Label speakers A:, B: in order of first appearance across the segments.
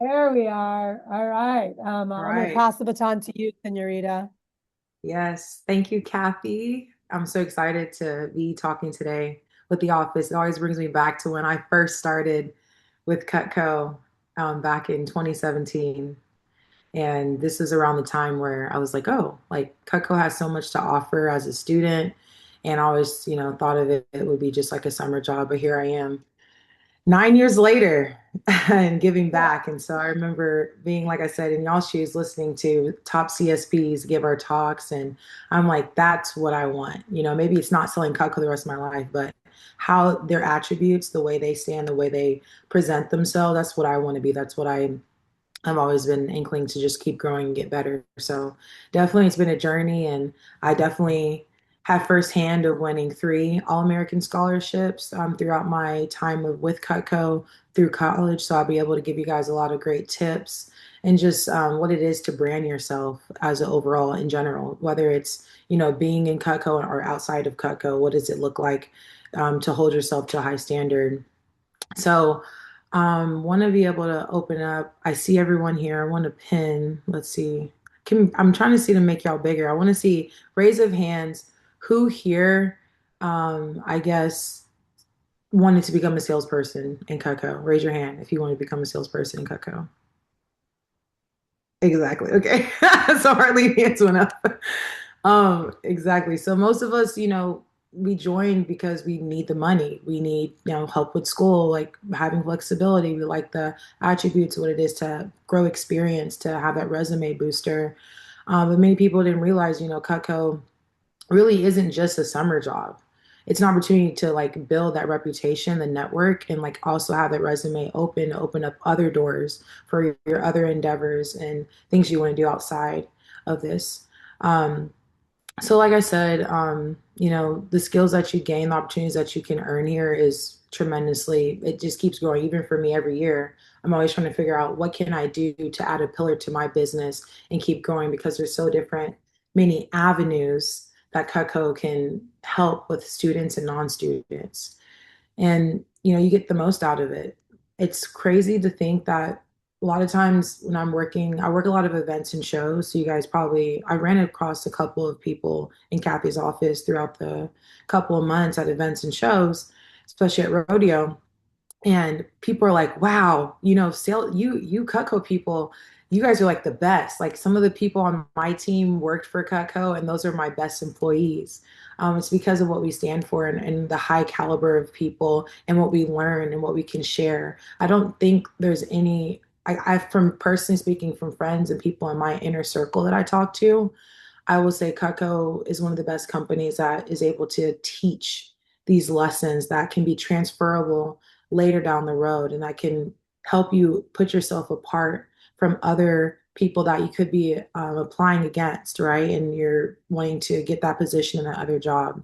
A: There we are. All right.
B: All
A: I'm going to
B: right.
A: pass the baton to you, Senorita.
B: Yes. Thank you, Kathy. I'm so excited to be talking today with the office. It always brings me back to when I first started with Cutco back in 2017. And this is around the time where I was like, oh, like Cutco has so much to offer as a student. And I always, thought of it would be just like a summer job. But here I am 9 years later and giving back. And so I remember being, like I said, in y'all shoes, listening to top CSPs give our talks. And I'm like, that's what I want. Maybe it's not selling Cutco the rest of my life, but how their attributes, the way they stand, the way they present themselves, that's what I want to be. That's what I've always been inkling to just keep growing and get better. So definitely it's been a journey, and I definitely have firsthand of winning three All-American scholarships throughout my time with Cutco through college. So I'll be able to give you guys a lot of great tips and just what it is to brand yourself as an overall in general, whether it's, being in Cutco or outside of Cutco, what does it look like to hold yourself to a high standard? So, want to be able to open up. I see everyone here. I want to pin. Let's see. I'm trying to see to make y'all bigger. I want to see raise of hands. Who here, I guess, wanted to become a salesperson in Cutco? Raise your hand if you want to become a salesperson in Cutco. Exactly. Okay. So hardly hands went up. Exactly. So most of us, we join because we need the money. We need, help with school, like having flexibility. We like the attributes, what it is to grow experience, to have that resume booster. But many people didn't realize, Cutco really isn't just a summer job. It's an opportunity to like build that reputation, the network, and like also have that resume open up other doors for your other endeavors and things you want to do outside of this. Um, so like I said, the skills that you gain, the opportunities that you can earn here is tremendously, it just keeps growing. Even for me every year, I'm always trying to figure out what can I do to add a pillar to my business and keep growing because there's so different, many avenues that Cutco can help with students and non-students. And, you get the most out of it. It's crazy to think that a lot of times when I'm working, I work a lot of events and shows. So you guys probably, I ran across a couple of people in Kathy's office throughout the couple of months at events and shows, especially at rodeo. And people are like, wow, you Cutco people, you guys are like the best. Like some of the people on my team worked for Cutco, and those are my best employees. It's because of what we stand for and the high caliber of people and what we learn and what we can share. I don't think there's any, from personally speaking, from friends and people in my inner circle that I talk to, I will say Cutco is one of the best companies that is able to teach these lessons that can be transferable later down the road and that can help you put yourself apart from other people that you could be applying against, right? And you're wanting to get that position in that other job.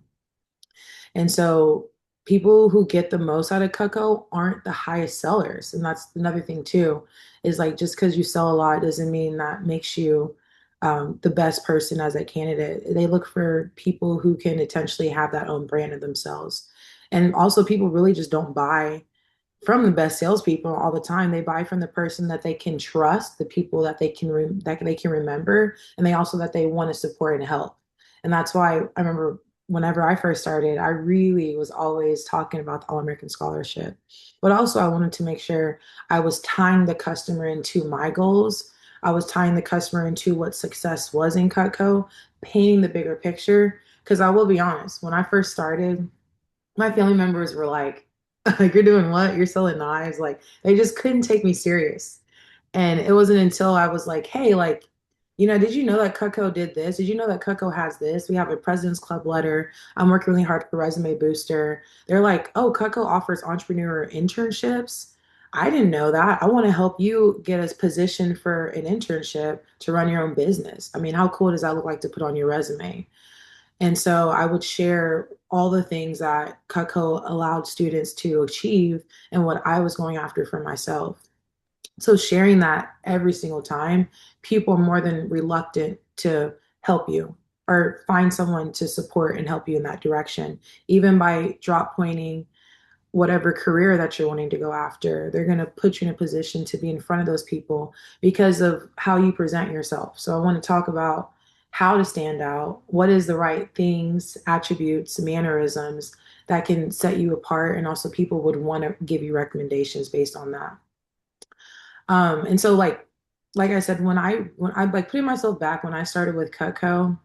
B: And so people who get the most out of Cutco aren't the highest sellers. And that's another thing too, is like just because you sell a lot doesn't mean that makes you the best person as a candidate. They look for people who can potentially have that own brand of themselves. And also people really just don't buy from the best salespeople all the time. They buy from the person that they can trust, the people that they can remember, and they also that they want to support and help. And that's why I remember whenever I first started, I really was always talking about the All-American Scholarship. But also I wanted to make sure I was tying the customer into my goals. I was tying the customer into what success was in Cutco, painting the bigger picture. Because I will be honest, when I first started, my family members were like, like you're doing what? You're selling knives? Like they just couldn't take me serious. And it wasn't until I was like, hey, like, did you know that Cutco did this? Did you know that Cutco has this? We have a President's Club letter. I'm working really hard for Resume Booster. They're like, oh, Cutco offers entrepreneur internships. I didn't know that. I want to help you get us positioned for an internship to run your own business. I mean, how cool does that look like to put on your resume? And so I would share all the things that Cutco allowed students to achieve and what I was going after for myself. So sharing that every single time, people are more than reluctant to help you or find someone to support and help you in that direction, even by drop pointing whatever career that you're wanting to go after. They're going to put you in a position to be in front of those people because of how you present yourself. So I want to talk about how to stand out, what is the right things, attributes, mannerisms that can set you apart, and also people would want to give you recommendations based on that. And so like I said, when I like putting myself back when I started with Cutco,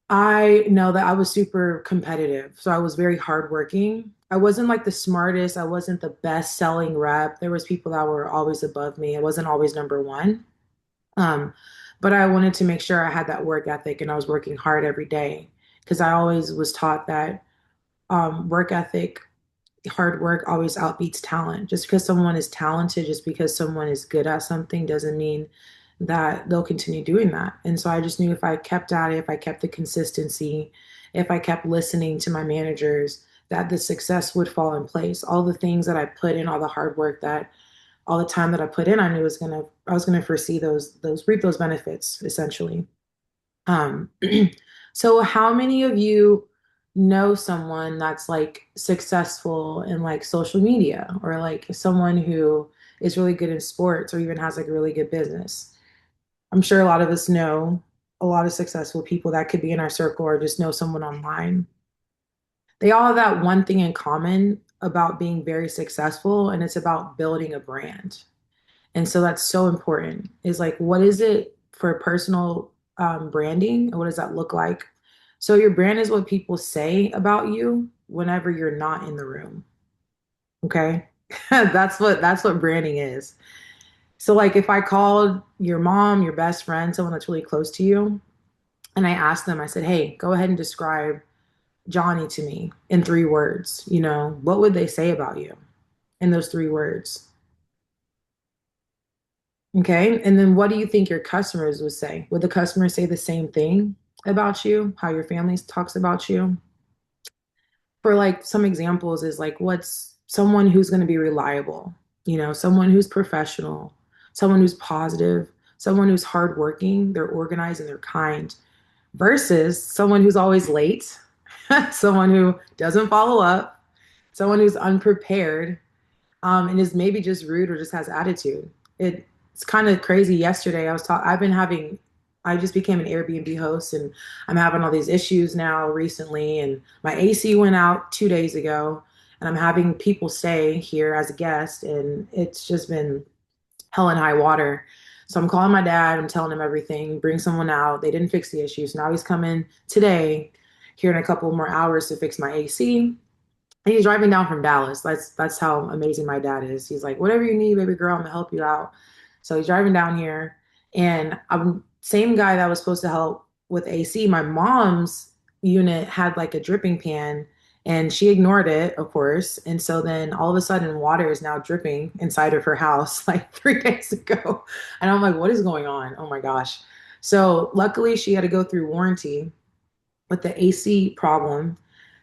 B: I know that I was super competitive. So I was very hardworking. I wasn't like the smartest. I wasn't the best selling rep. There was people that were always above me. I wasn't always number one. Um, but I wanted to make sure I had that work ethic and I was working hard every day because I always was taught that work ethic, hard work always outbeats talent. Just because someone is talented, just because someone is good at something doesn't mean that they'll continue doing that. And so I just knew if I kept at it, if I kept the consistency, if I kept listening to my managers, that the success would fall in place. All the things that I put in, all the hard work that all the time that I put in, I was gonna foresee those reap those benefits essentially. Um, so how many of you know someone that's like successful in like social media or like someone who is really good in sports or even has like a really good business? I'm sure a lot of us know a lot of successful people that could be in our circle or just know someone online. They all have that one thing in common about being very successful, and it's about building a brand. And so that's so important is like, what is it for personal branding? What does that look like? So your brand is what people say about you whenever you're not in the room. Okay. That's what branding is. So like if I called your mom, your best friend, someone that's really close to you, and I asked them, I said, hey, go ahead and describe Johnny to me in 3 words. What would they say about you in those 3 words? Okay. And then what do you think your customers would say? Would the customers say the same thing about you? How your family talks about you? For like some examples is like what's someone who's going to be reliable, someone who's professional, someone who's positive, someone who's hardworking, they're organized and they're kind, versus someone who's always late, someone who doesn't follow up, someone who's unprepared, and is maybe just rude or just has attitude. It's kind of crazy. Yesterday, I just became an Airbnb host, and I'm having all these issues now recently. And my AC went out 2 days ago, and I'm having people stay here as a guest, and it's just been hell and high water. So I'm calling my dad. I'm telling him everything. Bring someone out. They didn't fix the issue, so now he's coming today, here in a couple more hours to fix my AC. And he's driving down from Dallas. That's how amazing my dad is. He's like, whatever you need, baby girl, I'm gonna help you out. So he's driving down here, and I'm same guy that was supposed to help with AC. My mom's unit had like a dripping pan, and she ignored it, of course. And so then all of a sudden, water is now dripping inside of her house like 3 days ago. And I'm like, what is going on? Oh my gosh. So luckily, she had to go through warranty with the AC problem.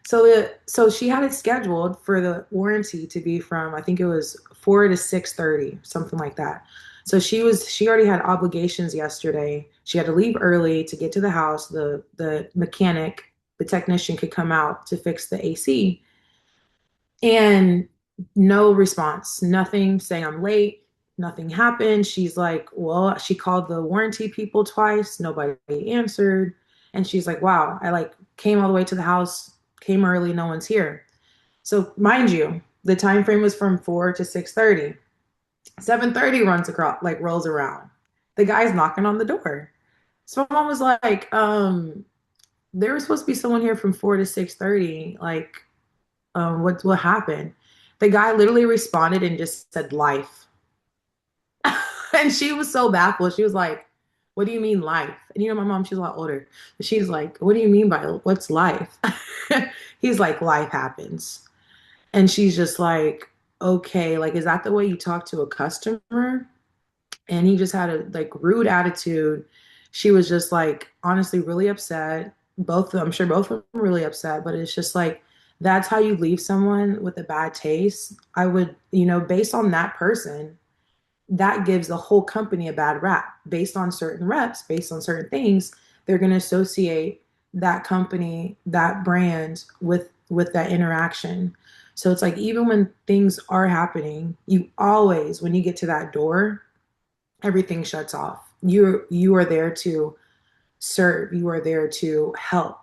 B: So she had it scheduled for the warranty to be from I think it was 4 to 6:30, something like that. So she already had obligations yesterday. She had to leave early to get to the house. The mechanic, the technician could come out to fix the AC. And no response, nothing saying I'm late, nothing happened. She's like, well, she called the warranty people twice, nobody answered. And she's like, wow, I like came all the way to the house, came early, no one's here. So mind you, the time frame was from 4 to 6:30. 7:30 runs across, like rolls around. The guy's knocking on the door. So my mom was like, there was supposed to be someone here from 4 to 6:30. Like, what happened? The guy literally responded and just said life. And she was so baffled. She was like, what do you mean life? And my mom, she's a lot older. She's like, what do you mean by what's life? He's like, life happens. And she's just like, okay, like, is that the way you talk to a customer? And he just had a like rude attitude. She was just like honestly really upset. I'm sure both of them were really upset, but it's just like that's how you leave someone with a bad taste. I would, based on that person, that gives the whole company a bad rap based on certain reps, based on certain things. They're going to associate that company, that brand with that interaction. So it's like even when things are happening, you always, when you get to that door, everything shuts off. You are there to serve. You are there to help,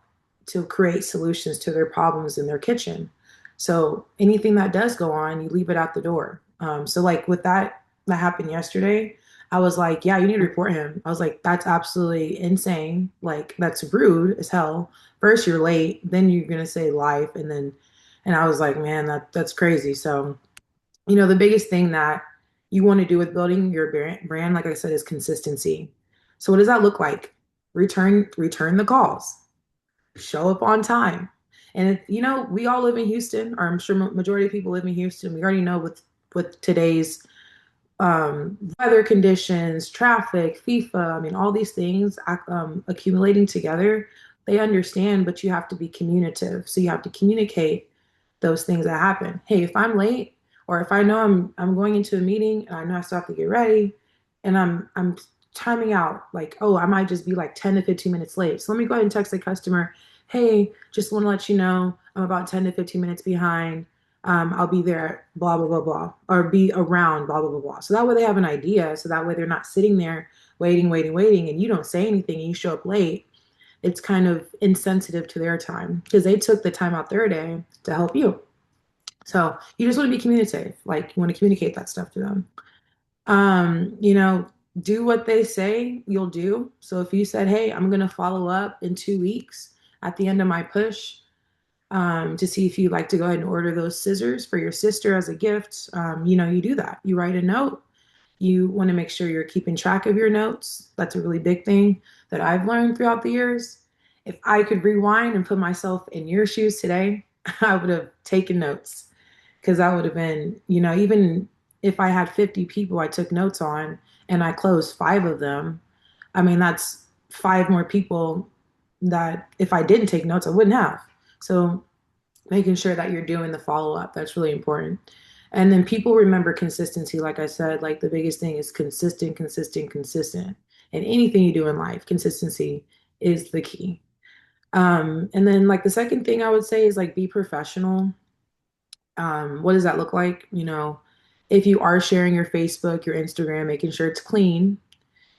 B: to create solutions to their problems in their kitchen. So anything that does go on, you leave it at the door. So like with that happened yesterday, I was like, yeah, you need to report him. I was like, that's absolutely insane. Like that's rude as hell. First you're late, then you're gonna say life, and I was like, man, that's crazy. So the biggest thing that you want to do with building your brand, like I said, is consistency. So what does that look like? Return the calls, show up on time. And we all live in Houston, or I'm sure majority of people live in Houston. We already know with today's weather conditions, traffic, FIFA, I mean, all these things accumulating together, they understand, but you have to be communicative. So you have to communicate those things that happen. Hey, if I'm late, or if I know I'm going into a meeting and I know I still have to get ready, and I'm timing out, like, oh, I might just be like 10 to 15 minutes late. So let me go ahead and text the customer, hey, just want to let you know I'm about 10 to 15 minutes behind. I'll be there, blah, blah, blah, blah, or be around, blah, blah, blah, blah. So that way they have an idea. So that way they're not sitting there waiting, waiting, waiting, and you don't say anything and you show up late. It's kind of insensitive to their time because they took the time out their day to help you. So you just want to be communicative. Like you want to communicate that stuff to them. Um, you know, do what they say you'll do. So if you said, hey, I'm going to follow up in 2 weeks at the end of my push, to see if you'd like to go ahead and order those scissors for your sister as a gift. You do that. You write a note. You want to make sure you're keeping track of your notes. That's a really big thing that I've learned throughout the years. If I could rewind and put myself in your shoes today, I would have taken notes because I would have been, even if I had 50 people I took notes on and I closed five of them, I mean, that's five more people that if I didn't take notes, I wouldn't have. So making sure that you're doing the follow up, that's really important. And then people remember consistency. Like I said, like the biggest thing is consistent, consistent, consistent. And anything you do in life, consistency is the key. And then like the second thing I would say is like be professional. What does that look like? If you are sharing your Facebook, your Instagram, making sure it's clean,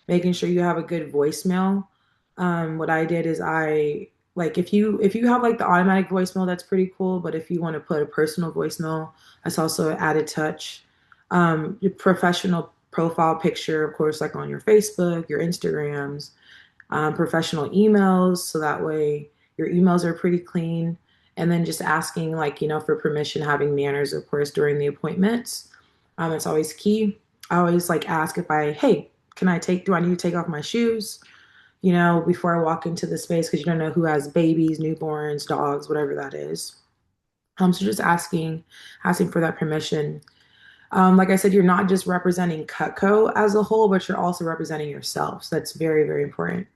B: making sure you have a good voicemail. What I did is I like if you have like the automatic voicemail, that's pretty cool. But if you want to put a personal voicemail, that's also an added touch. Your professional profile picture, of course, like on your Facebook, your Instagrams, professional emails, so that way your emails are pretty clean. And then just asking, like, for permission, having manners, of course, during the appointments. It's always key. I always like ask if hey, do I need to take off my shoes, before I walk into the space because you don't know who has babies, newborns, dogs, whatever that is. So just asking for that permission. Like I said, you're not just representing Cutco as a whole, but you're also representing yourself. So that's very, very important.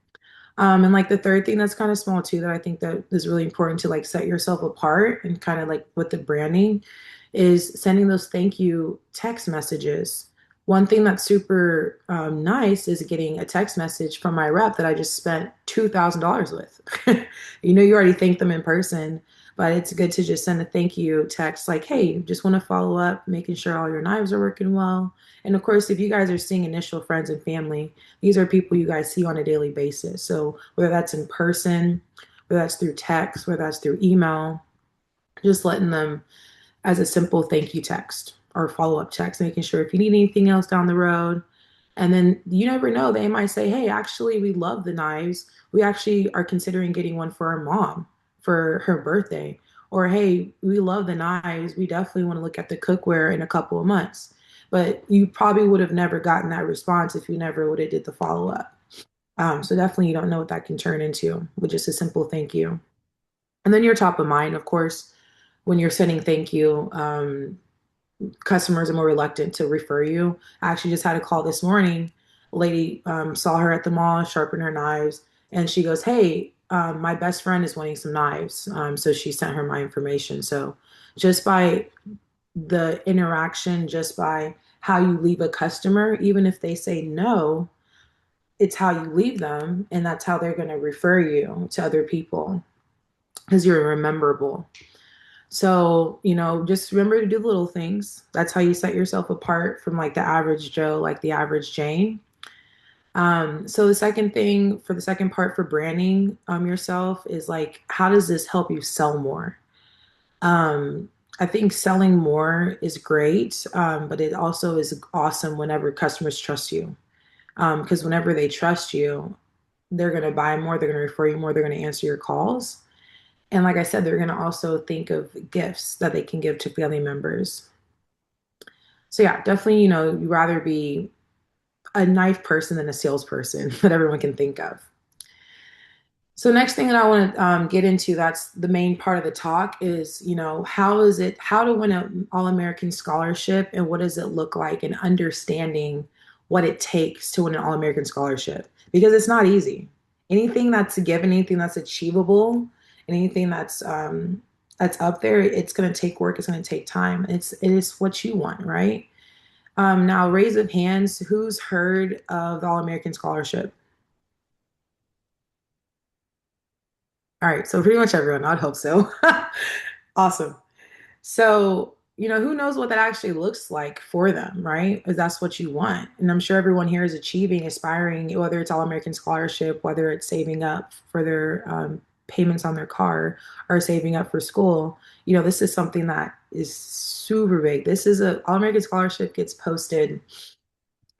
B: And like the third thing that's kind of small too, that I think that is really important to like set yourself apart and kind of like with the branding is sending those thank you text messages. One thing that's super nice is getting a text message from my rep that I just spent $2,000 with. You already thanked them in person, but it's good to just send a thank you text like, hey, just want to follow up, making sure all your knives are working well. And of course, if you guys are seeing initial friends and family, these are people you guys see on a daily basis. So whether that's in person, whether that's through text, whether that's through email, just letting them as a simple thank you text or follow up text, making sure if you need anything else down the road. And then you never know, they might say, hey, actually, we love the knives. We actually are considering getting one for our mom for her birthday. Or, hey, we love the knives. We definitely want to look at the cookware in a couple of months. But you probably would have never gotten that response if you never would have did the follow up. So definitely you don't know what that can turn into with just a simple thank you. And then you're top of mind, of course, when you're sending thank you. Customers are more reluctant to refer you. I actually just had a call this morning. A lady saw her at the mall, sharpen her knives, and she goes, "Hey, my best friend is wanting some knives." So she sent her my information. So just by the interaction, just by how you leave a customer, even if they say no, it's how you leave them, and that's how they're going to refer you to other people because you're rememberable. So, just remember to do the little things. That's how you set yourself apart from like the average Joe, like the average Jane. So the second thing for the second part for branding yourself is like, how does this help you sell more? Um, I think selling more is great, but it also is awesome whenever customers trust you. Because whenever they trust you, they're going to buy more, they're going to refer you more, they're going to answer your calls. And like I said, they're going to also think of gifts that they can give to family members. So yeah, definitely, you'd rather be a nice person than a salesperson that everyone can think of. So next thing that I want to get into, that's the main part of the talk is, how to win an All-American scholarship and what does it look like and understanding what it takes to win an All-American scholarship because it's not easy. Anything that's a given, anything that's achievable, and anything that's up there, it's going to take work. It's going to take time. It is what you want, right? Now, raise of hands, who's heard of the All-American scholarship? All right, so pretty much everyone. I'd hope so. Awesome. So, who knows what that actually looks like for them, right? Because that's what you want. And I'm sure everyone here is achieving, aspiring, whether it's All-American scholarship, whether it's saving up for their payments on their car or saving up for school. This is something that is super big. This is a All-American scholarship gets posted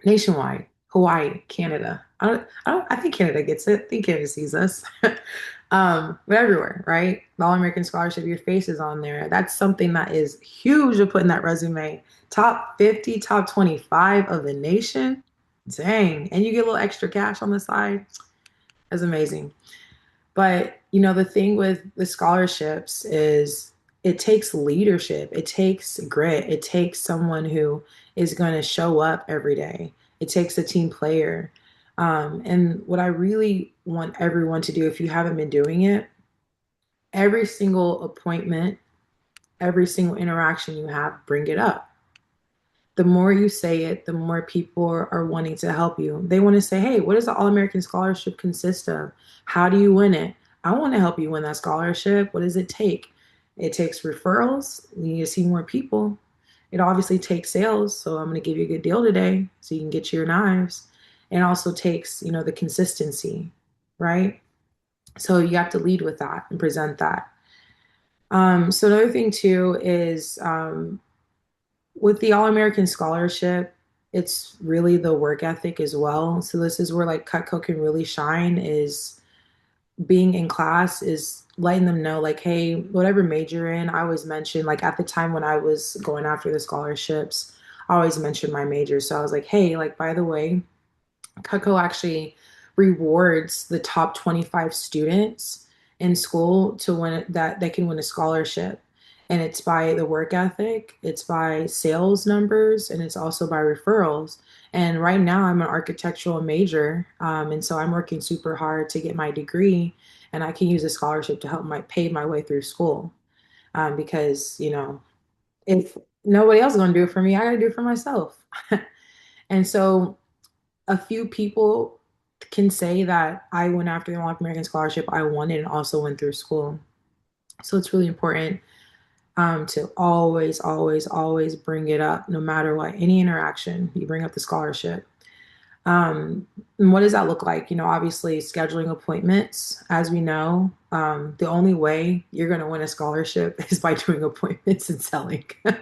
B: nationwide, Hawaii, Canada. I think Canada gets it. I think Canada sees us. But everywhere, right? The All-American Scholarship, your face is on there. That's something that is huge to put in that resume. Top 50, top 25 of the nation. Dang. And you get a little extra cash on the side. That's amazing. But, the thing with the scholarships is it takes leadership, it takes grit, it takes someone who is going to show up every day. It takes a team player. And what I really want everyone to do, if you haven't been doing it, every single appointment, every single interaction you have, bring it up. The more you say it, the more people are wanting to help you. They want to say, hey, what does the All American Scholarship consist of? How do you win it? I want to help you win that scholarship. What does it take? It takes referrals. You need to see more people. It obviously takes sales. So I'm going to give you a good deal today so you can get your knives. It also takes, the consistency, right? So you have to lead with that and present that. So another thing too is with the All-American Scholarship, it's really the work ethic as well. So this is where like Cutco can really shine is being in class is letting them know like, hey, whatever major you're in, I always mention like at the time when I was going after the scholarships, I always mentioned my major. So I was like, hey, like by the way, Cutco actually rewards the top 25 students in school to win that they can win a scholarship. And it's by the work ethic, it's by sales numbers, and it's also by referrals. And right now, I'm an architectural major, and so I'm working super hard to get my degree, and I can use a scholarship to help my pay my way through school. Because if nobody else is going to do it for me, I got to do it for myself. And so a few people can say that I went after the American Scholarship, I won it and also went through school. So it's really important to always, always, always bring it up, no matter what, any interaction, you bring up the scholarship. And what does that look like? Obviously scheduling appointments, as we know, the only way you're going to win a scholarship is by doing appointments and selling. And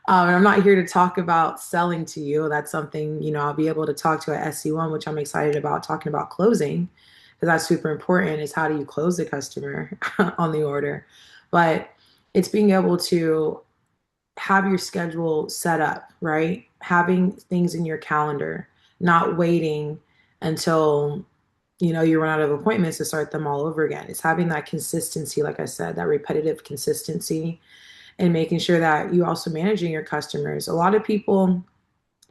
B: I'm not here to talk about selling to you. That's something, I'll be able to talk to at SC1, which I'm excited about talking about closing, because that's super important is how do you close the customer on the order. But it's being able to have your schedule set up, right? Having things in your calendar, not waiting until you run out of appointments to start them all over again. It's having that consistency, like I said, that repetitive consistency and making sure that you also managing your customers. A lot of people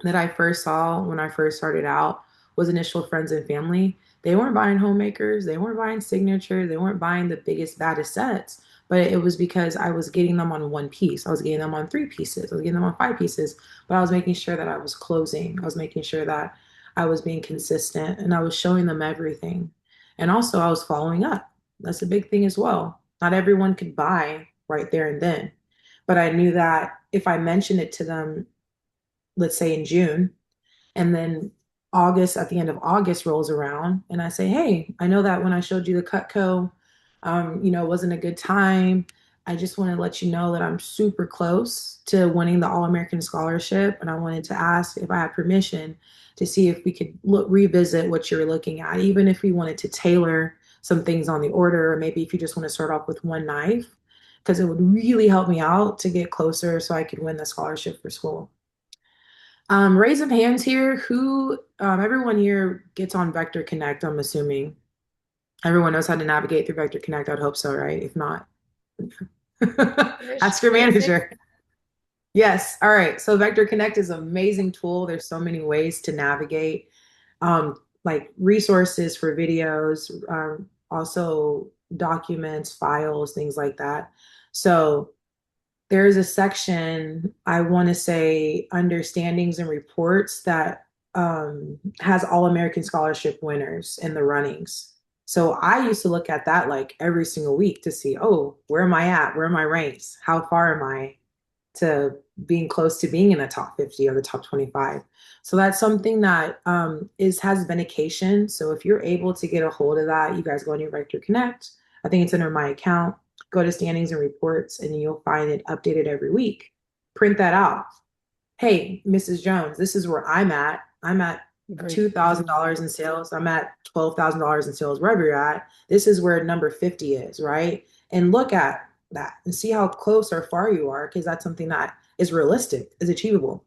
B: that I first saw when I first started out was initial friends and family. They weren't buying homemakers, they weren't buying signatures, they weren't buying the biggest, baddest sets, but it was because I was getting them on one piece. I was getting them on three pieces, I was getting them on five pieces, but I was making sure that I was closing. I was making sure that I was being consistent and I was showing them everything. And also I was following up. That's a big thing as well. Not everyone could buy right there and then. But I knew that if I mentioned it to them, let's say in June, and then August, at the end of August rolls around, and I say, "Hey, I know that when I showed you the Cutco, it wasn't a good time. I just want to let you know that I'm super close to winning the All-American Scholarship, and I wanted to ask if I had permission to see if we could revisit what you're looking at, even if we wanted to tailor some things on the order, or maybe if you just want to start off with one knife, because it would really help me out to get closer so I could win the scholarship for school." Raise of hands here. Everyone here gets on Vector Connect, I'm assuming. Everyone knows how to navigate through Vector Connect. I'd hope so, right? If not,
A: Ish,
B: ask your
A: basics.
B: manager. Yes. All right. So Vector Connect is an amazing tool. There's so many ways to navigate, like resources for videos, also documents, files, things like that. So there's a section, I want to say, understandings and reports that has all American scholarship winners in the runnings. So I used to look at that like every single week to see, oh, where am I at? Where are my ranks? How far am I to being close to being in the top 50 or the top 25? So that's something that has vindication. So if you're able to get a hold of that, you guys go on your Vector Connect. I think it's under my account. Go to standings and reports, and you'll find it updated every week. Print that out. Hey, Mrs. Jones, this is where I'm at. I'm at
A: Great.
B: $2,000 in sales. I'm at $12,000 in sales, wherever you're at. This is where number 50 is, right? And look at that and see how close or far you are, because that's something that is realistic, is achievable.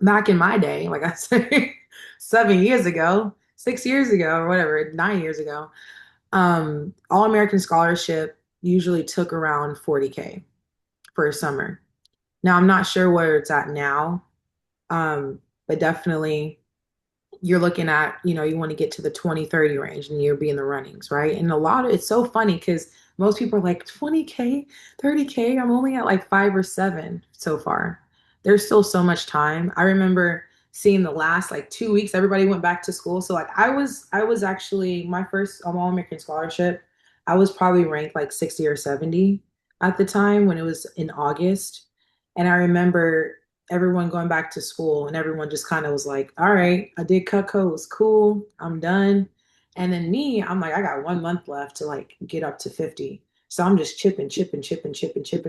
B: Back in my day, like I say, 7 years ago, 6 years ago, or whatever, 9 years ago, All American Scholarship usually took around 40K for a summer. Now, I'm not sure where it's at now, but definitely you're looking at, you want to get to the 20-30 range and you'll be in the runnings, right? And it's so funny because most people are like 20K, 30K. I'm only at like 5 or 7 so far. There's still so much time. I remember seeing the last like 2 weeks, everybody went back to school. So like I was actually my first All American Scholarship. I was probably ranked like 60 or 70 at the time when it was in August. And I remember everyone going back to school and everyone just kind of was like, all right, I did Cutco, it was cool, I'm done. And then me, I'm like, I got 1 month left to like get up to 50. So I'm just chipping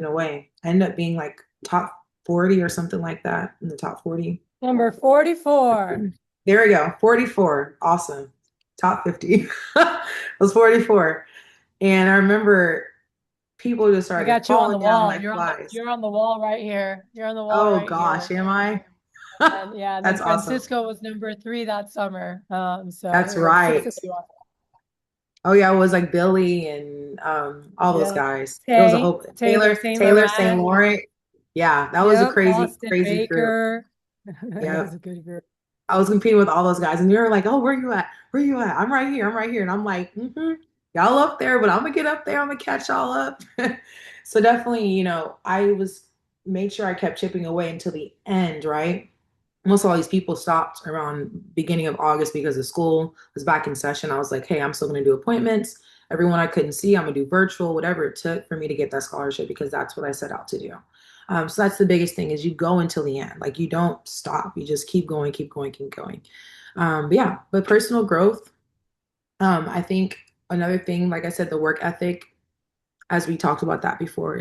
B: away. I ended up being like top 40 or something like that, in the top 40.
A: Number 44.
B: There we go, 44. Awesome. Top 50. I was 44. And I remember people just
A: I
B: started
A: got you on the
B: falling down
A: wall.
B: like flies.
A: You're on the wall right here. You're on the wall
B: Oh
A: right
B: gosh,
A: here.
B: am I?
A: And yeah, and then
B: That's awesome.
A: Francisco was number 3 that summer. So
B: That's
A: we had six
B: right.
A: of you on.
B: Oh yeah, it was like Billy and all those
A: Yeah.
B: guys. It was a whole
A: Taylor
B: Taylor,
A: St.
B: Taylor St.
A: Laurent.
B: Laurent. Yeah, that was a
A: Yep.
B: crazy,
A: Austin
B: crazy group.
A: Baker. It was
B: Yep.
A: a good group.
B: I was competing with all those guys, and they were like, "Oh, where you at? Where you at? I'm right here. I'm right here." And I'm like, "Y'all up there, but I'm gonna get up there. I'm gonna catch y'all up." So definitely, I was made sure I kept chipping away until the end, right? Most of all these people stopped around beginning of August because the school was back in session. I was like, hey, I'm still going to do appointments. Everyone I couldn't see, I'm going to do virtual, whatever it took for me to get that scholarship because that's what I set out to do. So that's the biggest thing is you go until the end. Like you don't stop. You just keep going, keep going, keep going. But yeah, but personal growth, I think another thing, like I said, the work ethic, as we talked about that before,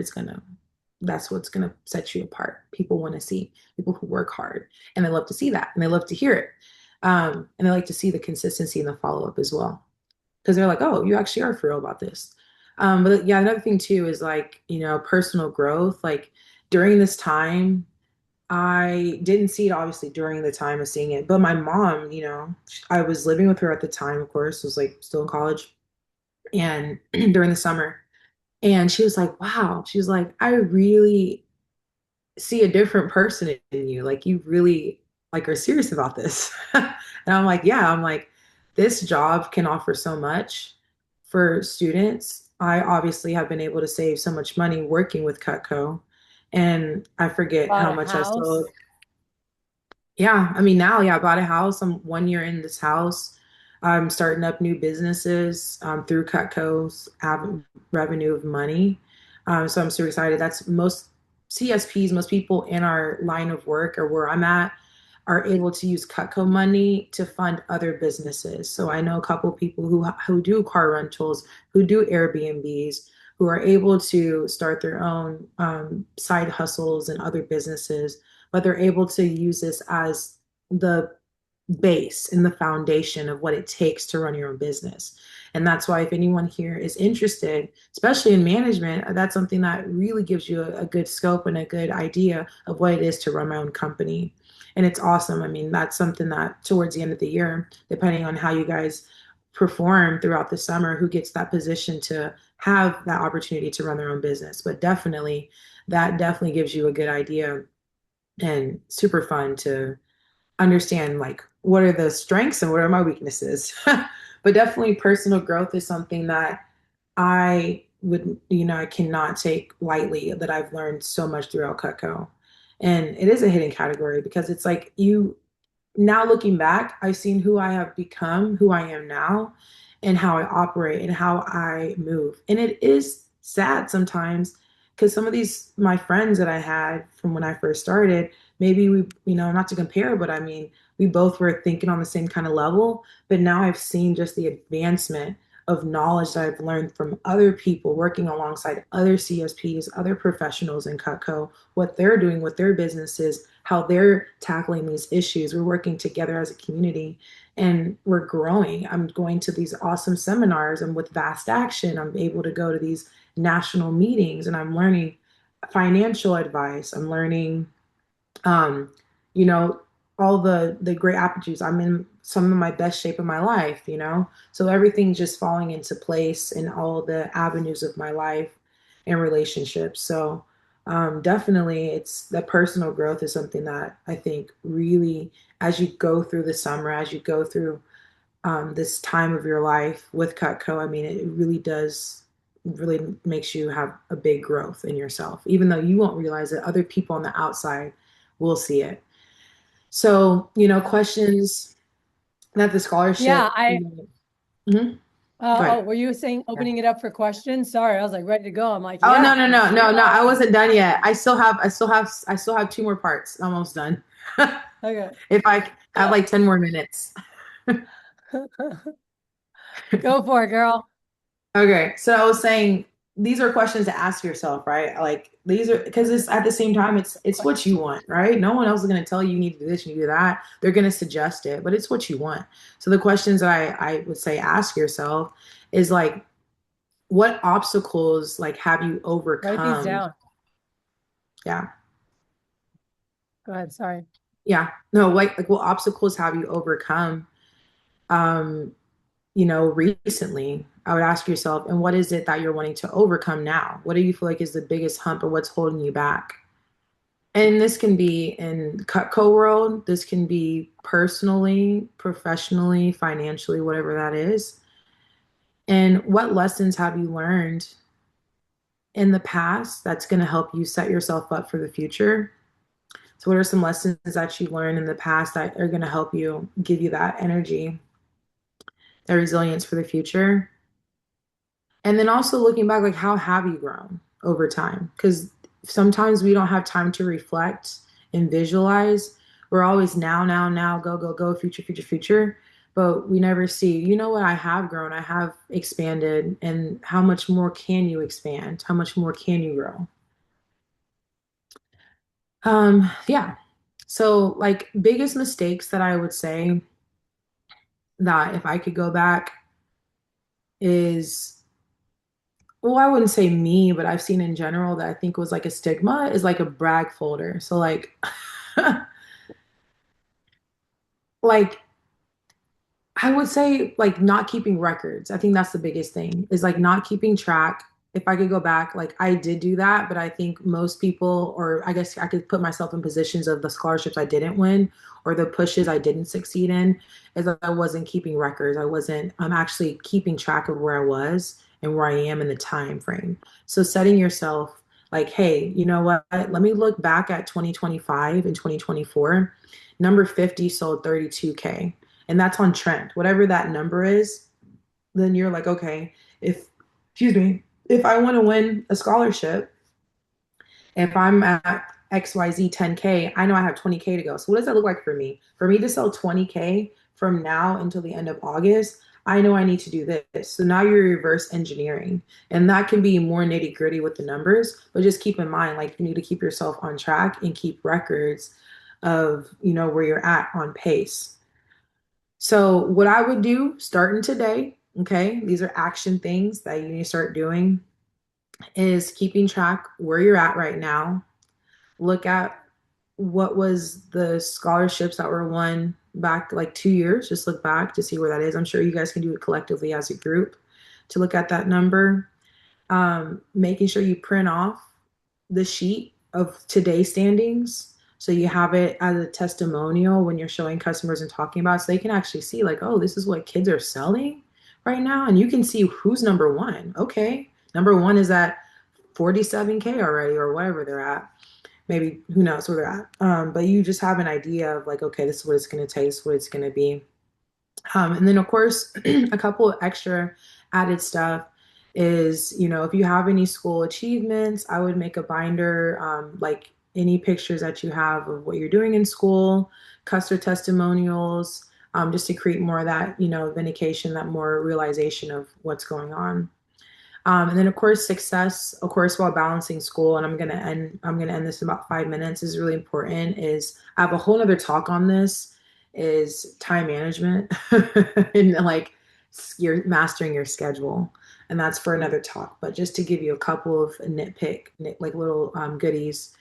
B: that's what's gonna set you apart. People want to see people who work hard, and they love to see that, and they love to hear it, and they like to see the consistency and the follow up as well, because they're like, oh, you actually are for real about this. But yeah, another thing too is like personal growth. Like during this time, I didn't see it obviously during the time of seeing it, but my mom, I was living with her at the time, of course, was like still in college, and during the summer. And she was like, wow. She was like, I really see a different person in you. Like you really like are serious about this. And I'm like, yeah, I'm like, this job can offer so much for students. I obviously have been able to save so much money working with Cutco. And I forget
A: Bought
B: how
A: a
B: much I sold.
A: house.
B: Yeah, I mean now, yeah, I bought a house. I'm 1 year in this house. I'm starting up new businesses through Cutco's revenue of money. So I'm super excited. That's most CSPs, most people in our line of work or where I'm at are able to use Cutco money to fund other businesses. So I know a couple of people who do car rentals, who do Airbnbs, who are able to start their own side hustles and other businesses, but they're able to use this as the base and the foundation of what it takes to run your own business. And that's why if anyone here is interested, especially in management, that's something that really gives you a good scope and a good idea of what it is to run my own company. And it's awesome. I mean, that's something that towards the end of the year, depending on how you guys perform throughout the summer, who gets that position to have that opportunity to run their own business. But definitely, that definitely gives you a good idea and super fun to understand like what are the strengths and what are my weaknesses. But definitely personal growth is something that I would, I cannot take lightly that I've learned so much throughout Cutco. And it is a hidden category because it's like you now looking back, I've seen who I have become, who I am now, and how I operate and how I move. And it is sad sometimes because some of these my friends that I had from when I first started, maybe we, not to compare, but I mean, we both were thinking on the same kind of level. But now I've seen just the advancement of knowledge that I've learned from other people working alongside other CSPs, other professionals in Cutco, what they're doing with their businesses, how they're tackling these issues. We're working together as a community and we're growing. I'm going to these awesome seminars and with Vast Action, I'm able to go to these national meetings and I'm learning financial advice. I'm learning um, you know, all the great aptitudes. I'm in some of my best shape of my life. So everything's just falling into place in all the avenues of my life and relationships. So definitely it's the personal growth is something that I think really, as you go through the summer, as you go through this time of your life with Cutco, I mean, it really does really makes you have a big growth in yourself, even though you won't realize it, other people on the outside will see it. So, questions that the
A: Yeah,
B: scholarship.
A: I
B: Mhm. Go
A: oh,
B: ahead.
A: were you saying
B: Yeah.
A: opening it up for questions? Sorry, I was like ready to go. I'm like,
B: Oh no,
A: yeah,
B: no, no, no, no.
A: yeah.
B: I wasn't done yet. I still have two more parts. Almost done.
A: Okay.
B: If I have like 10 more minutes.
A: Go for it, girl.
B: Okay, so I was saying these are questions to ask yourself, right? Like these are because it's at the same time it's what you want, right? No one else is going to tell you you need to do this, you need to do that. They're going to suggest it, but it's what you want. So the questions that I would say ask yourself is like, what obstacles like have you
A: Write these
B: overcome?
A: down.
B: Yeah,
A: Go ahead. Sorry.
B: yeah. No, like what obstacles have you overcome? Um, recently, I would ask yourself, and what is it that you're wanting to overcome now? What do you feel like is the biggest hump or what's holding you back? And this can be in Cutco world, this can be personally, professionally, financially, whatever that is. And what lessons have you learned in the past that's going to help you set yourself up for the future? So, what are some lessons that you learned in the past that are going to help you give you that energy, that resilience for the future? And then also looking back, like how have you grown over time? Because sometimes we don't have time to reflect and visualize. We're always now, now, now, go, go, go, future, future, future. But we never see, what, I have grown, I have expanded, and how much more can you expand? How much more can you grow? Yeah. So like biggest mistakes that I would say that if I could go back is well, I wouldn't say me, but I've seen in general that I think was like a stigma is like a brag folder. So like like I would say like not keeping records. I think that's the biggest thing is like not keeping track. If I could go back, like I did do that, but I think most people, or I guess I could put myself in positions of the scholarships I didn't win or the pushes I didn't succeed in, is that I wasn't keeping records. I'm actually keeping track of where I was and where I am in the time frame. So setting yourself like, hey, you know what? Let me look back at 2025 and 2024. Number 50 sold 32K and that's on trend. Whatever that number is, then you're like, okay, if, excuse me, if I want to win a scholarship, if I'm at XYZ 10K, I know I have 20K to go. So what does that look like for me? For me to sell 20K from now until the end of August, I know I need to do this. So now you're reverse engineering. And that can be more nitty gritty with the numbers, but just keep in mind, like you need to keep yourself on track and keep records of, where you're at on pace. So what I would do starting today, okay, these are action things that you need to start doing, is keeping track where you're at right now. Look at what was the scholarships that were won back like 2 years. Just look back to see where that is. I'm sure you guys can do it collectively as a group to look at that number. Making sure you print off the sheet of today's standings so you have it as a testimonial when you're showing customers and talking about it, so they can actually see like, oh, this is what kids are selling right now, and you can see who's number one. Okay, number one is at 47K already or whatever they're at. Maybe who knows where they're at. But you just have an idea of like, okay, this is what it's going to take, this is what it's going to be. And then, of course, a couple of extra added stuff is, if you have any school achievements, I would make a binder, like any pictures that you have of what you're doing in school, customer testimonials, just to create more of that, vindication, that more realization of what's going on. And then of course success, of course, while balancing school, and I'm gonna end this in about 5 minutes, is really important. Is I have a whole nother talk on this, is time management and like you're mastering your schedule. And that's for another talk. But just to give you a couple of like little goodies,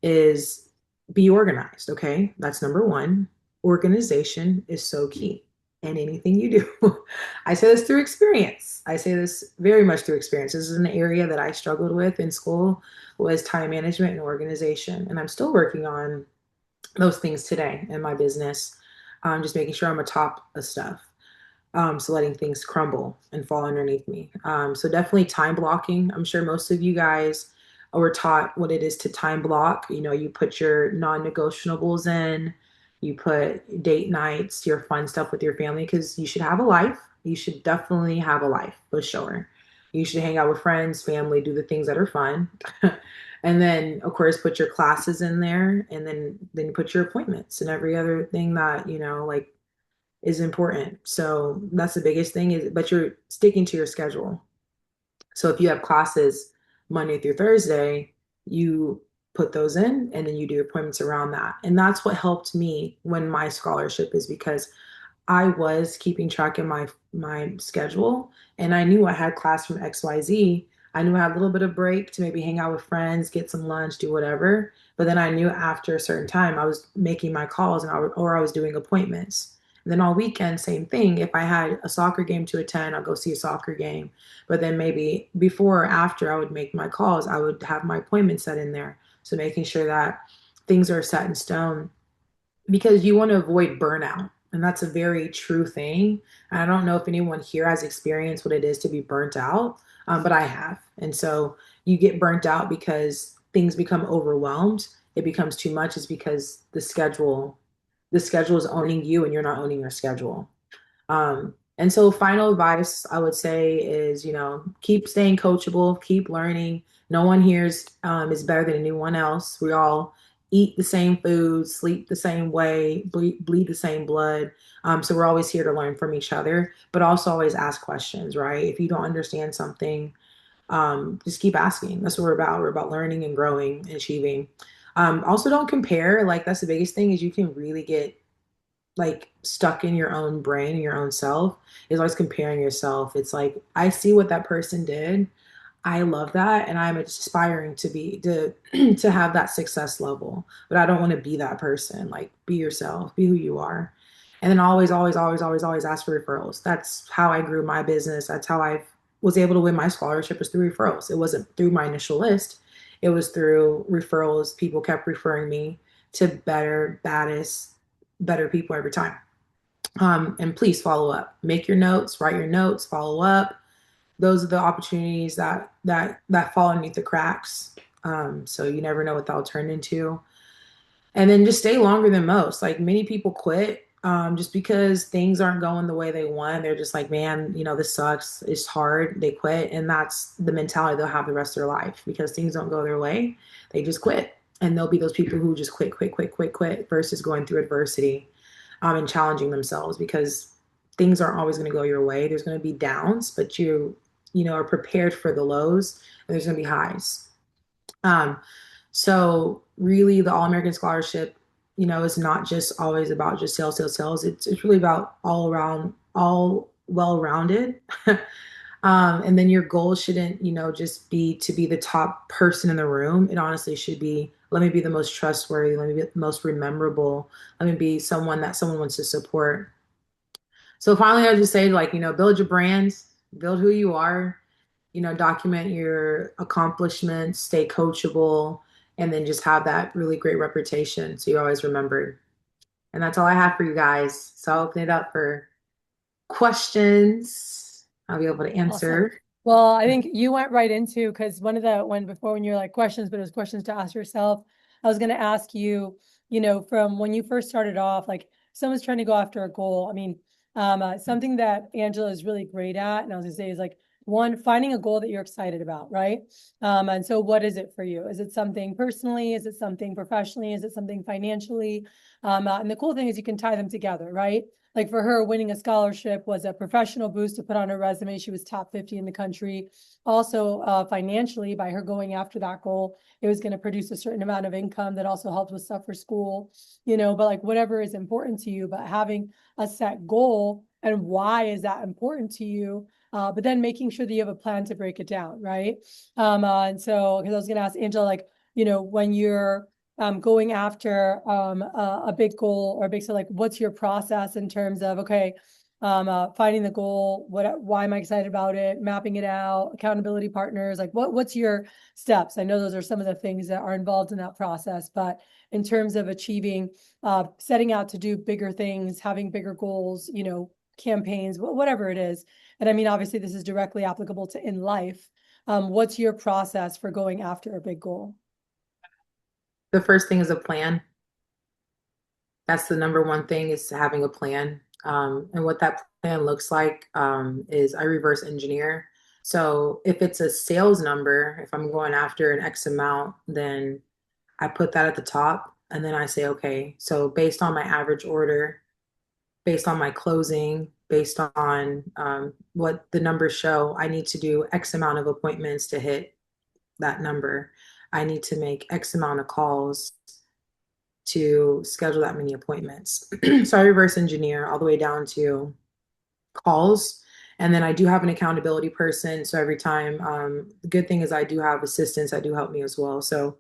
B: is be organized. Okay. That's number one. Organization is so key in anything you do. I say this through experience. I say this very much through experience. This is an area that I struggled with in school, was time management and organization. And I'm still working on those things today in my business. Just making sure I'm atop of stuff. So letting things crumble and fall underneath me. So definitely time blocking. I'm sure most of you guys were taught what it is to time block. You put your non-negotiables in, you put date nights, your fun stuff with your family, because you should have a life. You should definitely have a life, for sure. You should hang out with friends, family, do the things that are fun. And then, of course, put your classes in there, and then you put your appointments and every other thing that, like is important. So that's the biggest thing is, but you're sticking to your schedule. So if you have classes Monday through Thursday, you put those in and then you do appointments around that. And that's what helped me win my scholarship, is because I was keeping track of my schedule, and I knew I had class from XYZ. I knew I had a little bit of break to maybe hang out with friends, get some lunch, do whatever. But then I knew after a certain time I was making my calls, or I was doing appointments. And then all weekend, same thing. If I had a soccer game to attend, I'll go see a soccer game. But then maybe before or after I would make my calls, I would have my appointment set in there. So making sure that things are set in stone, because you want to avoid burnout. And that's a very true thing. And I don't know if anyone here has experienced what it is to be burnt out, but I have. And so you get burnt out because things become overwhelmed. It becomes too much. Is because the schedule is owning you and you're not owning your schedule. And so final advice I would say is, keep staying coachable, keep learning. No one here is better than anyone else. We all eat the same food, sleep the same way, bleed the same blood. So we're always here to learn from each other, but also always ask questions, right? If you don't understand something, just keep asking. That's what we're about. We're about learning and growing and achieving. Also, don't compare. Like that's the biggest thing, is you can really get like stuck in your own brain and your own self, is always comparing yourself. It's like, I see what that person did. I love that. And I'm aspiring to have that success level, but I don't want to be that person. Like be yourself, be who you are. And then always, always, always, always, always ask for referrals. That's how I grew my business. That's how I was able to win my scholarship, was through referrals. It wasn't through my initial list. It was through referrals. People kept referring me to better, baddest, better people every time. And please follow up. Make your notes, write your notes, follow up. Those are the opportunities that fall underneath the cracks. So you never know what that'll turn into. And then just stay longer than most. Like many people quit Just because things aren't going the way they want. They're just like, man, this sucks. It's hard. They quit. And that's the mentality they'll have the rest of their life because things don't go their way. They just quit. And there'll be those people who just quit, quit, quit, quit, quit versus going through adversity, and challenging themselves because things aren't always going to go your way. There's going to be downs, but are prepared for the lows and there's going to be highs. Um, so really the All-American Scholarship, is not just always about just sales, sales, sales. It's really about all around, all well-rounded. And then your goal shouldn't, just be to be the top person in the room. It honestly should be, let me be the most trustworthy, let me be the most memorable, let me be someone that someone wants to support. So finally, I just say like, build your brand, build who you are, document your accomplishments, stay coachable, and then just have that really great reputation so you're always remembered. And that's all I have for you guys. So I'll open it up for questions. I'll be able to
A: Awesome.
B: answer.
A: Well, I think you went right into because one of the when you're like questions, but it was questions to ask yourself. I was going to ask you, from when you first started off, like someone's trying to go after a goal. I mean, something that Angela is really great at, and I was going to say is like one, finding a goal that you're excited about, right? And so what is it for you? Is it something personally? Is it something professionally? Is it something financially? And the cool thing is you can tie them together, right? Like for her, winning a scholarship was a professional boost to put on her resume. She was top 50 in the country. Also, financially, by her going after that goal, it was going to produce a certain amount of income that also helped with stuff for school, but like whatever is important to you, but having a set goal and why is that important to you? But then making sure that you have a plan to break it down, right? And so, because I was going to ask Angela, like, when you're going after a big goal or a big, so like, what's your process in terms of, okay, finding the goal, why am I excited about it, mapping it out, accountability partners, like what's your steps? I know those are some of the things that are involved in that process, but in terms of achieving, setting out to do bigger things, having bigger goals, campaigns, whatever it is. And I mean, obviously this is directly applicable to in life. What's your process for going after a big goal?
B: The first thing is a plan. That's the number one thing is having a plan. And what that plan looks like is I reverse engineer. So if it's a sales number, if I'm going after an X amount, then I put that at the top. And then I say, okay, so based on my average order, based on my closing, based on what the numbers show, I need to do X amount of appointments to hit that number. I need to make X amount of calls to schedule that many appointments. So I reverse engineer all the way down to calls. And then I do have an accountability person. So every time, the good thing is I do have assistants that do help me as well. So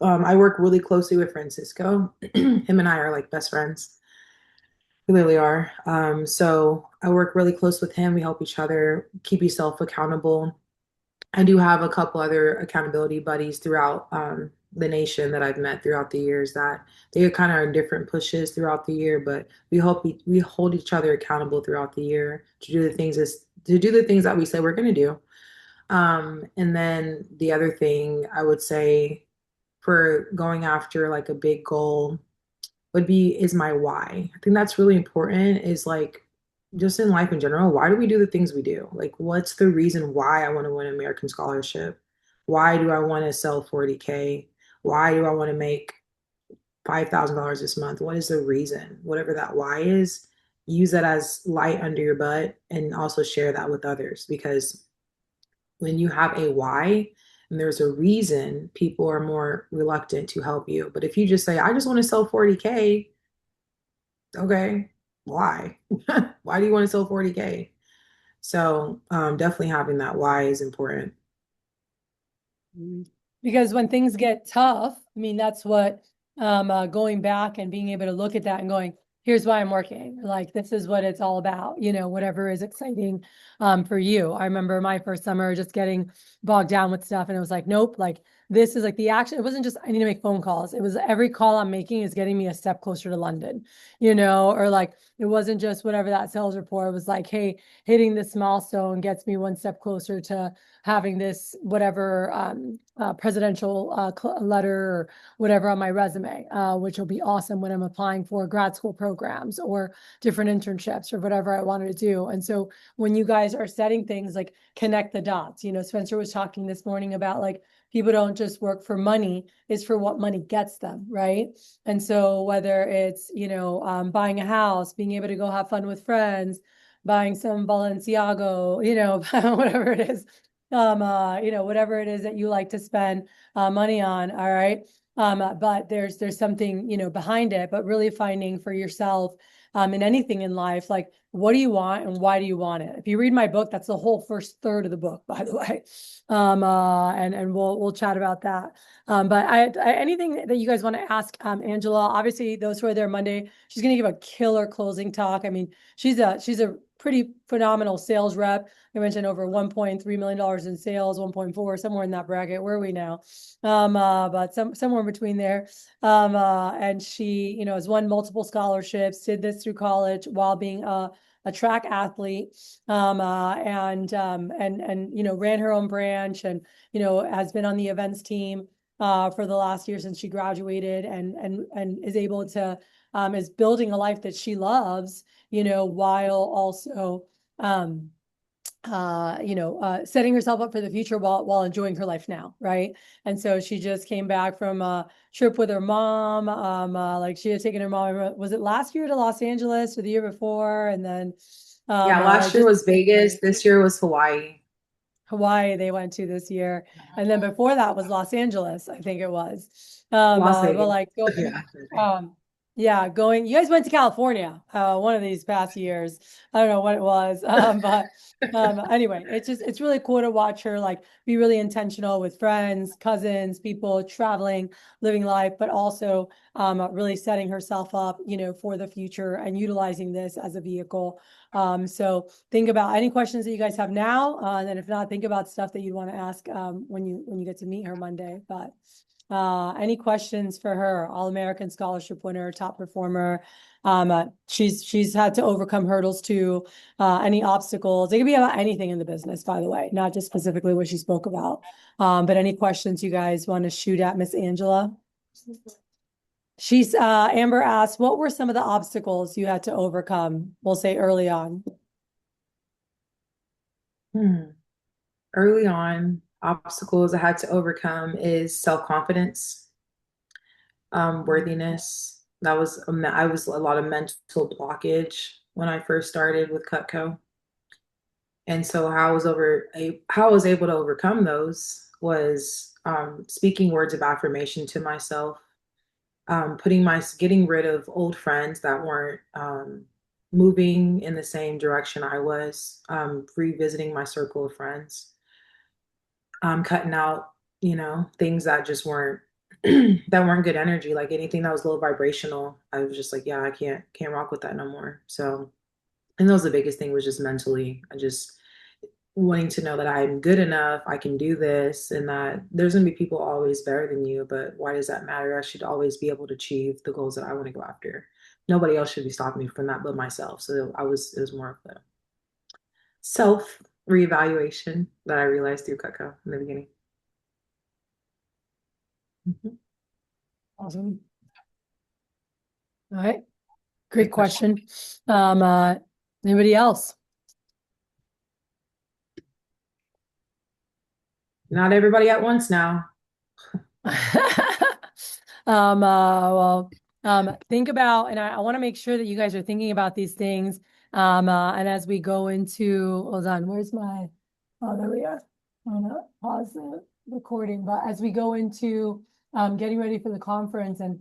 B: I work really closely with Francisco. Him and I are like best friends. We literally are. So I work really close with him. We help each other keep yourself accountable. I do have a couple other accountability buddies throughout the nation that I've met throughout the years that they kind of are in different pushes throughout the year, but we hold each other accountable throughout the year to do the things that we say we're going to do. And then the other thing I would say for going after like a big goal would be is my why. I think that's really important is like just in life in general, why do we do the things we do? Like what's the reason why I want to win an American scholarship? Why do I want to sell 40K? Why do I want to make $5,000 this month? What is the reason? Whatever that why is, use that as light under your butt and also share that with others because when you have a why and there's a reason, people are more reluctant to help you. But if you just say, I just want to sell 40K, okay, why? Why do you want to sell 40K? So definitely having that why is important.
A: Mhm. Because when things get tough, I mean, that's what going back and being able to look at that and going, here's why I'm working. Like, this is what it's all about, whatever is exciting for you. I remember my first summer just getting bogged down with stuff, and it was like, nope, like, this is like the action. It wasn't just I need to make phone calls. It was every call I'm making is getting me a step closer to London, or like it wasn't just whatever that sales report was like, hey, hitting this milestone gets me one step closer to having this whatever presidential letter or whatever on my resume, which will be awesome when I'm applying for grad school programs or different internships or whatever I wanted to do. And so when you guys are setting things like connect the dots, Spencer was talking this morning about like people don't just work for money, it's for what money gets them, right? And so whether it's, buying a house, being able to go have fun with friends, buying some Balenciago, whatever it is, whatever it is that you like to spend money on, all right? But there's something, behind it, but really finding for yourself in anything in life, like what do you want and why do you want it? If you read my book, that's the whole first third of the book, by the way. And we'll chat about that. But anything that you guys want to ask Angela, obviously those who are there Monday, she's going to give a killer closing talk. I mean, she's a pretty phenomenal sales rep. I mentioned over $1.3 million in sales, 1.4, somewhere in that bracket. Where are we now? But somewhere in between there. And she, has won multiple scholarships, did this through college while being a track athlete, and ran her own branch, and has been on the events team for the last year since she graduated, and is able to is building a life that she loves, while also setting herself up for the future while enjoying her life now, right? And so she just came back from a trip with her mom. Like she had taken her mom, was it last year to Los Angeles or the year before? And then
B: Yeah,
A: like
B: last year
A: just
B: was Vegas. This year was Hawaii.
A: Hawaii they went to this year. And then before that was Los Angeles, I think it was.
B: Las
A: But
B: Vegas.
A: like going,
B: Yeah.
A: yeah, you guys went to California, one of these past years. I don't know what it was. But anyway, it's really cool to watch her like be really intentional with friends, cousins, people traveling, living life, but also really setting herself up, for the future and utilizing this as a vehicle. So think about any questions that you guys have now, and then if not, think about stuff that you want to ask when you get to meet her Monday. But any questions for her? All-American scholarship winner, top performer. She's had to overcome hurdles too. Any obstacles. It could be about anything in the business, by the way, not just specifically what she spoke about. But any questions you guys want to shoot at Miss Angela? She's Amber asked, what were some of the obstacles you had to overcome? We'll say early on.
B: Hmm. Early on, obstacles I had to overcome is self-confidence, worthiness. I was a lot of mental blockage when I first started with Cutco. And so how I was able to overcome those was speaking words of affirmation to myself, getting rid of old friends that weren't moving in the same direction I was, revisiting my circle of friends, cutting out, things that just weren't that weren't good energy, like anything that was low vibrational. I was just like, yeah, I can't rock with that no more. So, and that was the biggest thing was just mentally, I just wanting to know that I'm good enough, I can do this, and that there's gonna be people always better than you, but why does that matter? I should always be able to achieve the goals that I want to go after. Nobody else should be stopping me from that but myself. So it was more of the self reevaluation that I realized through Cutco in the beginning. Mhm.
A: Awesome. All right. Great
B: Great question.
A: question. Um, uh, Anybody else?
B: Not everybody at once now.
A: Well, think about, and I want to make sure that you guys are thinking about these things. And as we go into, hold on, oh, there we are. I'm gonna pause the recording, but as we go into, getting ready for the conference and